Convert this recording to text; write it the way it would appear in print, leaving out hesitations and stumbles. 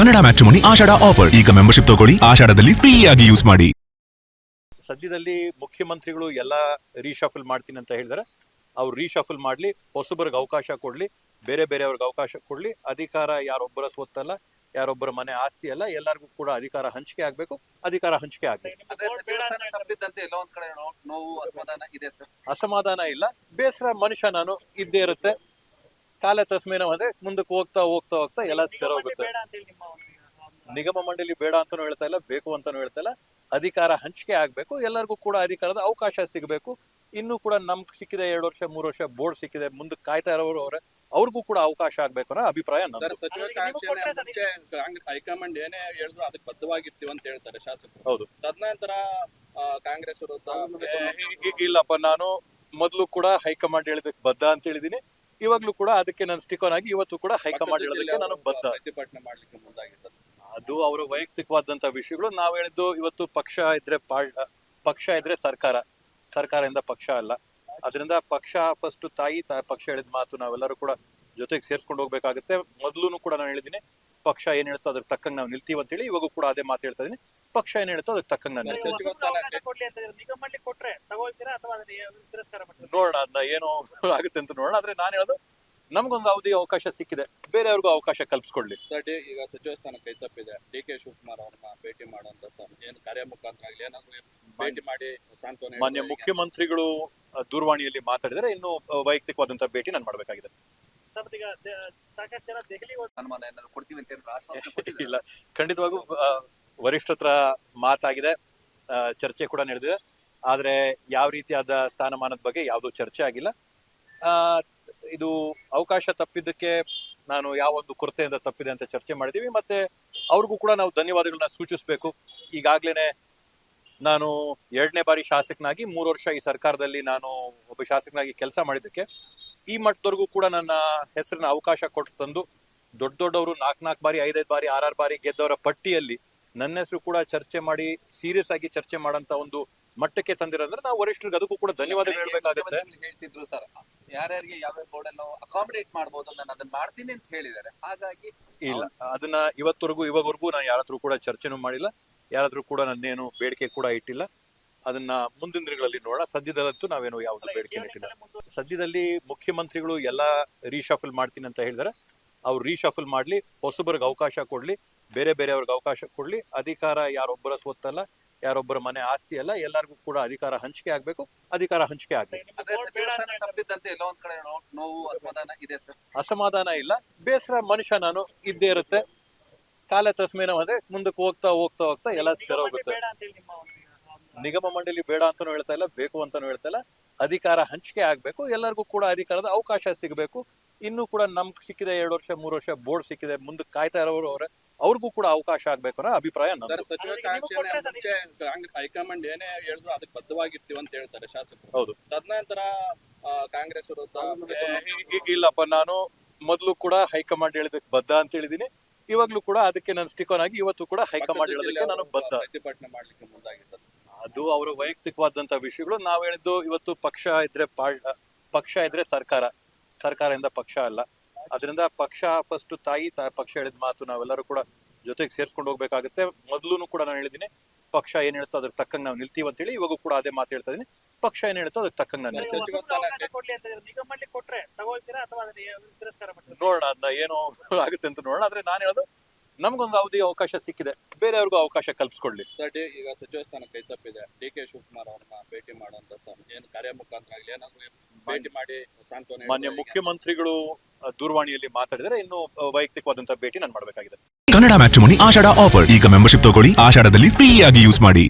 Kannada matrimony ಆಷಾಢ offer. ಈಗ membership ತಗೊಳ್ಳಿ, ಆಷಾಢದಲ್ಲಿ free ಆಗಿ ಯೂಸ್ ಮಾಡಿ. ಸದ್ಯದಲ್ಲಿ ಮುಖ್ಯಮಂತ್ರಿಗಳು ಎಲ್ಲ ರೀಶಫಲ್ ಮಾಡ್ತೀನಿ ಅಂತ ಹೇಳಿದಾರೆ. ಅವ್ರು ರೀಶಫಲ್ ಮಾಡ್ಲಿ, ಹೊಸಬರಿಗೆ ಅವಕಾಶ ಕೊಡ್ಲಿ, ಬೇರೆ ಬೇರೆಯವ್ರಿಗೆ ಅವಕಾಶ ಕೊಡ್ಲಿ. ಅಧಿಕಾರ ಯಾರೊಬ್ಬರ ಸ್ವತ್ತಲ್ಲ, ಯಾರೊಬ್ಬರ ಮನೆ ಆಸ್ತಿ ಅಲ್ಲ, ಎಲ್ಲರಿಗೂ ಕೂಡ ಅಧಿಕಾರ ಹಂಚಿಕೆ ಆಗ್ಬೇಕು. ಅಧಿಕಾರ ಹಂಚಿಕೆ ಆಗ್ಬೇಕು. ಅಸಮಾಧಾನ ಇಲ್ಲ, ಬೇಸರ ಮನುಷ್ಯ ನಾನು ಇದ್ದೇ ಇರುತ್ತೆ. ಕಾಲ ತಸ್ಮೇನ ಅಂದ್ರೆ ಮುಂದಕ್ಕೆ ಹೋಗ್ತಾ ಹೋಗ್ತಾ ಹೋಗ್ತಾ ಎಲ್ಲ ಸರೋಗುತ್ತೆ. ನಿಗಮ ಮಂಡಳಿ ಬೇಡ ಅಂತಾನು ಹೇಳ್ತಾ ಇಲ್ಲ, ಬೇಕು ಅಂತಾನು ಹೇಳ್ತಾ ಇಲ್ಲ. ಅಧಿಕಾರ ಹಂಚಿಕೆ ಆಗ್ಬೇಕು, ಎಲ್ಲರಿಗೂ ಕೂಡ ಅಧಿಕಾರದ ಅವಕಾಶ ಸಿಗಬೇಕು. ಇನ್ನು ಕೂಡ ನಮ್ಗೆ ಸಿಕ್ಕಿದೆ 2 ವರ್ಷ 3 ವರ್ಷ ಬೋರ್ಡ್ ಸಿಕ್ಕಿದೆ, ಮುಂದಕ್ಕೆ ಕಾಯ್ತಾ ಇರೋರು ಅವ್ರಿಗೂ ಕೂಡ ಅವಕಾಶ ಆಗ್ಬೇಕು ಅನ್ನೋ ಅಭಿಪ್ರಾಯ ನಂದು. ಸಚಿವ ಹೈಕಮಾಂಡ್ ಏನೇ ಹೇಳಿದ್ರು ಅದಕ್ಕೆ ಬದ್ಧವಾಗಿರ್ತೀವಿ ಅಂತ ಹೇಳ್ತಾರೆ ಶಾಸಕರು. ಹೌದು. ತದನಂತರ ಕಾಂಗ್ರೆಸ್ ಇಲ್ಲಪ್ಪ, ನಾನು ಮೊದಲು ಕೂಡ ಹೈಕಮಾಂಡ್ ಹೇಳಿದಕ್ಕೆ ಬದ್ಧ ಅಂತ ಹೇಳಿದೀನಿ. ಇವಾಗ್ಲೂ ಕೂಡ ಅದಕ್ಕೆ ನಾನು ಸ್ಟಿಕ್ ಆನ್ ಆಗಿ ಇವತ್ತು ಕೂಡ ಹೈಕಮಾಂಡ್ ಹೇಳೋದಕ್ಕೆ ನಾನು ಬದ್ಧ. ಪ್ರತಿಭಟನೆ ಮಾಡ್ಲಿಕ್ಕೆ ಮುಂದಾಗಿದ್ದಾರೆ. ಅದು ಅವರ ವೈಯಕ್ತಿಕವಾದಂತ ವಿಷಯಗಳು. ನಾವ್ ಹೇಳಿದ್ದು ಇವತ್ತು ಪಕ್ಷ ಇದ್ರೆ ಸರ್ಕಾರದಿಂದ ಪಕ್ಷ ಅಲ್ಲ. ಅದರಿಂದ ಪಕ್ಷ ಫಸ್ಟ್ ತಾಯಿ ಪಕ್ಷ ಹೇಳಿದ ಮಾತು ನಾವೆಲ್ಲರೂ ಕೂಡ ಜೊತೆಗೆ ಸೇರ್ಸ್ಕೊಂಡು ಹೋಗ್ಬೇಕಾಗುತ್ತೆ. ಮೊದ್ಲು ಕೂಡ ನಾನು ಹೇಳಿದೀನಿ, ಪಕ್ಷ ಏನ್ ಹೇಳ್ತೋ ಅದ್ರ ತಕ್ಕಂಗೆ ನಾವು ನಿಲ್ತೀವಿ ಅಂತ ಹೇಳಿ. ಇವಾಗೂ ಕೂಡ ಅದೇ ಮಾತು ಹೇಳ್ತಾ ಇದೀನಿ, ಪಕ್ಷ ಏನ್ ಹೇಳ್ತೋ ಅದಕ್ಕೆ ತಕ್ಕಂಗೆ ನಾನು ನಿಲ್ತೀನಿ. ನೋಡೋಣ, ಅದನ್ನ ಏನು ಆಗುತ್ತೆ ಅಂತ ನೋಡೋಣ. ಆದ್ರೆ ನಾನು ಹೇಳೋದು, ನಮ್ಗೊಂದು ಅವಧಿ ಅವಕಾಶ ಸಿಕ್ಕಿದೆ, ಬೇರೆಯವ್ರಿಗೂ ಅವಕಾಶ ಕಲ್ಪಿಸ್ಕೊಳ್ಳಿ. ಈಗ ಸಚಿವ ಸ್ಥಾನ ಕೈ ತಪ್ಪಿದೆ. ಡಿ ಕೆ ಶಿವಕುಮಾರ್ ಅವ್ರನ್ನ ಭೇಟಿ ಮಾಡುವಂತ ಏನು ಕಾರ್ಯ ಮುಖಾಂತರ ಆಗಲಿ ಏನಾದ್ರು ಭೇಟಿ ಮಾಡಿ ಸಾಂತ್ವನ. ಮಾನ್ಯ ಮುಖ್ಯಮಂತ್ರಿಗಳು ದೂರವಾಣಿಯಲ್ಲಿ ಮಾತಾಡಿದರೆ ಇನ್ನು ವೈಯಕ್ತಿಕವಾದಂತಹ ಭೇಟಿ ನಾನು ಮಾಡ್ಬೇಕಾಗಿದೆ. ಇಲ್ಲ, ಖಂಡಿತವಾಗೂ ವರಿಷ್ಠ ಹತ್ರ ಮಾತಾಗಿದೆ, ಚರ್ಚೆ ಕೂಡ ನಡೆದಿದೆ. ಆದ್ರೆ ಯಾವ ರೀತಿಯಾದ ಸ್ಥಾನಮಾನದ ಬಗ್ಗೆ ಯಾವ್ದು ಚರ್ಚೆ ಆಗಿಲ್ಲ. ಇದು ಅವಕಾಶ ತಪ್ಪಿದ್ದಕ್ಕೆ ನಾನು ಯಾವ ಒಂದು ಕೊರತೆಯಿಂದ ತಪ್ಪಿದೆ ಅಂತ ಚರ್ಚೆ ಮಾಡಿದೀವಿ. ಮತ್ತೆ ಅವ್ರಿಗೂ ಕೂಡ ನಾವು ಧನ್ಯವಾದಗಳನ್ನ ಸೂಚಿಸ್ಬೇಕು. ಈಗಾಗ್ಲೇನೆ ನಾನು 2ನೇ ಬಾರಿ ಶಾಸಕನಾಗಿ 3 ವರ್ಷ ಈ ಸರ್ಕಾರದಲ್ಲಿ ನಾನು ಒಬ್ಬ ಶಾಸಕನಾಗಿ ಕೆಲಸ ಮಾಡಿದ್ದಕ್ಕೆ ಈ ಮಟ್ಟದವರೆಗೂ ಕೂಡ ನನ್ನ ಹೆಸರನ್ನ ಅವಕಾಶ ಕೊಟ್ಟು ತಂದು ದೊಡ್ಡವರು 4 ಬಾರಿ 5 ಬಾರಿ 6 ಬಾರಿ ಗೆದ್ದವರ ಪಟ್ಟಿಯಲ್ಲಿ ನನ್ನ ಹೆಸರು ಕೂಡ ಚರ್ಚೆ ಮಾಡಿ ಸೀರಿಯಸ್ ಆಗಿ ಚರ್ಚೆ ಮಾಡಂತ ಒಂದು ಮಟ್ಟಕ್ಕೆ ತಂದಿರೋದ್ರೆ ನಾವು ವರಿಷ್ಠರಿಗೆ ಅದಕ್ಕೂ ಕೂಡ ಧನ್ಯವಾದ ಹೇಳ್ಬೇಕಾಗುತ್ತೆ. ಹೇಳ್ತಿದ್ರು ಸರ್, ಯಾರ್ಯಾರಿಗೆ ಯಾವ ಬೋರ್ಡ್ ಅನ್ನು ಅಕಾಮಿಡೇಟ್ ಮಾಡಬಹುದು, ನಾನು ಅದನ್ನ ಮಾಡ್ತೀನಿ ಅಂತ ಹೇಳಿದ್ದಾರೆ. ಹಾಗಾಗಿ ಇಲ್ಲ, ಅದನ್ನ ಇವಾಗವರೆಗೂ ನಾನು ಯಾರತ್ರ ಕೂಡ ಚರ್ಚೆನೂ ಮಾಡಿಲ್ಲ, ಯಾರಾದ್ರೂ ಕೂಡ ನನ್ನೇನು ಬೇಡಿಕೆ ಕೂಡ ಇಟ್ಟಿಲ್ಲ. ಅದನ್ನ ಮುಂದಿನ ದಿನಗಳಲ್ಲಿ ನೋಡೋಣ. ಸದ್ಯದಲ್ಲಂತೂ ನಾವೇನು ಯಾವ್ದು ಬೇಡಿಕೆ ಇಟ್ಟಿಲ್ಲ. ಸದ್ಯದಲ್ಲಿ ಮುಖ್ಯಮಂತ್ರಿಗಳು ಎಲ್ಲ ರೀಶಫಲ್ ಮಾಡ್ತೀನಿ ಅಂತ ಹೇಳಿದಾರೆ. ಅವ್ರು ರೀಶಫಲ್ ಮಾಡ್ಲಿ, ಹೊಸಬರಿಗೆ ಅವಕಾಶ ಕೊಡ್ಲಿ, ಬೇರೆ ಬೇರೆಯವ್ರಿಗೆ ಅವಕಾಶ ಕೊಡ್ಲಿ. ಅಧಿಕಾರ ಯಾರೊಬ್ಬರ ಸ್ವತ್ತಲ್ಲ, ಯಾರೊಬ್ಬರ ಮನೆ ಆಸ್ತಿ ಅಲ್ಲ, ಎಲ್ಲರಿಗೂ ಕೂಡ ಅಧಿಕಾರ ಹಂಚಿಕೆ ಆಗ್ಬೇಕು. ಅಧಿಕಾರ ಹಂಚಿಕೆ ಆಗ್ಬೇಕು. ಅಸಮಾಧಾನ ಇಲ್ಲ, ಬೇಸರ ಮನುಷ್ಯ ನಾನು ಇದ್ದೇ ಇರುತ್ತೆ. ಕಾಲ ತಸ್ಮೇನ ಅಂದ್ರೆ ಮುಂದಕ್ಕೆ ಹೋಗ್ತಾ ಹೋಗ್ತಾ ಹೋಗ್ತಾ ಎಲ್ಲ ಸರೋಗುತ್ತೆ. ನಿಗಮ ಮಂಡಳಿ ಬೇಡ ಅಂತಾನು ಹೇಳ್ತಾ ಇಲ್ಲ, ಬೇಕು ಅಂತಾನು ಹೇಳ್ತಾ ಇಲ್ಲ. ಅಧಿಕಾರ ಹಂಚಿಕೆ ಆಗ್ಬೇಕು, ಎಲ್ಲರಿಗೂ ಕೂಡ ಅಧಿಕಾರದ ಅವಕಾಶ ಸಿಗಬೇಕು. ಇನ್ನು ಕೂಡ ನಮ್ಗೆ ಸಿಕ್ಕಿದೆ 2 ವರ್ಷ 3 ವರ್ಷ ಬೋರ್ಡ್ ಸಿಕ್ಕಿದೆ, ಮುಂದಕ್ಕೆ ಕಾಯ್ತಾ ಇರೋರು ಅವ್ರಿಗೂ ಕೂಡ ಅವಕಾಶ ಆಗ್ಬೇಕು ಅನ್ನೋ ಅಭಿಪ್ರಾಯ ನಂದು. ಸಚಿವ ಹೈಕಮಾಂಡ್ ಏನೇ ಹೇಳಿದ್ರು ಅದಕ್ಕೆ ಬದ್ಧವಾಗಿರ್ತೀವಿ ಅಂತ ಹೇಳ್ತಾರೆ ಶಾಸಕರು. ಹೌದು. ತದನಂತರ ಕಾಂಗ್ರೆಸ್ ಇಲ್ಲಪ್ಪ, ನಾನು ಮೊದಲು ಕೂಡ ಹೈಕಮಾಂಡ್ ಹೇಳಿದಕ್ಕೆ ಬದ್ಧ ಅಂತ ಹೇಳಿದೀನಿ. ಇವಾಗ್ಲೂ ಕೂಡ ಅದಕ್ಕೆ ನಾನು ಸ್ಟಿಕ್ ಆನ್ ಆಗಿ ಇವತ್ತು ಕೂಡ ಹೈಕಮಾಂಡ್ ಹೇಳೋದಕ್ಕೆ ನಾನು ಬದ್ಧ. ಪ್ರತಿಭಟನೆ ಮಾಡ್ಲಿಕ್ಕೆ ಮುಂದಾಗಿದ್ದಾರೆ. ಅದು ಅವರ ವೈಯಕ್ತಿಕವಾದಂತ ವಿಷಯಗಳು. ನಾವ್ ಹೇಳಿದ್ದು ಇವತ್ತು ಪಕ್ಷ ಇದ್ರೆ ಸರ್ಕಾರದಿಂದ ಪಕ್ಷ ಅಲ್ಲ. ಅದರಿಂದ ಪಕ್ಷ ಫಸ್ಟ್ ತಾಯಿ ಪಕ್ಷ ಹೇಳಿದ ಮಾತು ನಾವೆಲ್ಲರೂ ಕೂಡ ಜೊತೆಗೆ ಸೇರ್ಸ್ಕೊಂಡು ಹೋಗ್ಬೇಕಾಗುತ್ತೆ. ಮೊದ್ಲು ಕೂಡ ನಾನು ಹೇಳಿದೀನಿ, ಪಕ್ಷ ಏನ್ ಹೇಳ್ತೋ ಅದ್ರ ತಕ್ಕಂಗೆ ನಾವು ನಿಲ್ತೀವಿ ಅಂತ ಹೇಳಿ. ಇವಾಗೂ ಕೂಡ ಅದೇ ಮಾತು ಹೇಳ್ತಾ ಇದೀನಿ, ಪಕ್ಷ ಏನ್ ಹೇಳ್ತೋ ಅದಕ್ಕೆ ತಕ್ಕಂಗೆ ನಾನು ನಿಲ್ತೀನಿ. ನೋಡೋಣ, ಅದನ್ನ ಏನು ಆಗುತ್ತೆ ಅಂತ ನೋಡೋಣ. ಆದ್ರೆ ನಾನು ಹೇಳೋದು, ನಮ್ಗೊಂದು ಅವಧಿ ಅವಕಾಶ ಸಿಕ್ಕಿದೆ, ಬೇರೆಯವ್ರಿಗೂ ಅವಕಾಶ ಕಲ್ಪಿಸ್ಕೊಳ್ಳಿ. ಈಗ ಸಚಿವ ಸ್ಥಾನ ಕೈ ತಪ್ಪಿದೆ. ಡಿ ಕೆ ಶಿವಕುಮಾರ್ ಅವ್ರನ್ನ ಭೇಟಿ ಮಾಡುವಂತ ಏನು ಕಾರ್ಯ ಮುಖಾಂತರ ಆಗಲಿ ಏನಾದ್ರು ಭೇಟಿ ಮಾಡಿ ಸಾಂತ್ವನ. ಮಾನ್ಯ ಮುಖ್ಯಮಂತ್ರಿಗಳು ದೂರವಾಣಿಯಲ್ಲಿ ಮಾತಾಡಿದರೆ ಇನ್ನು ವೈಯಕ್ತಿಕವಾದಂತಹ ಭೇಟಿ ನಾನು ಮಾಡ್ಬೇಕಾಗಿದೆ. ಕನ್ನಡ ಮ್ಯಾಟ್ರಿಮೋನಿ ಆಷಾಢ ಆಫರ್. ಈಗ ಮೆಂಬರ್ಶಿಪ್ ತಗೊಳ್ಳಿ, ಆಷಾಢದಲ್ಲಿ ಫ್ರೀ ಆಗಿ ಯೂಸ್ ಮಾಡಿ.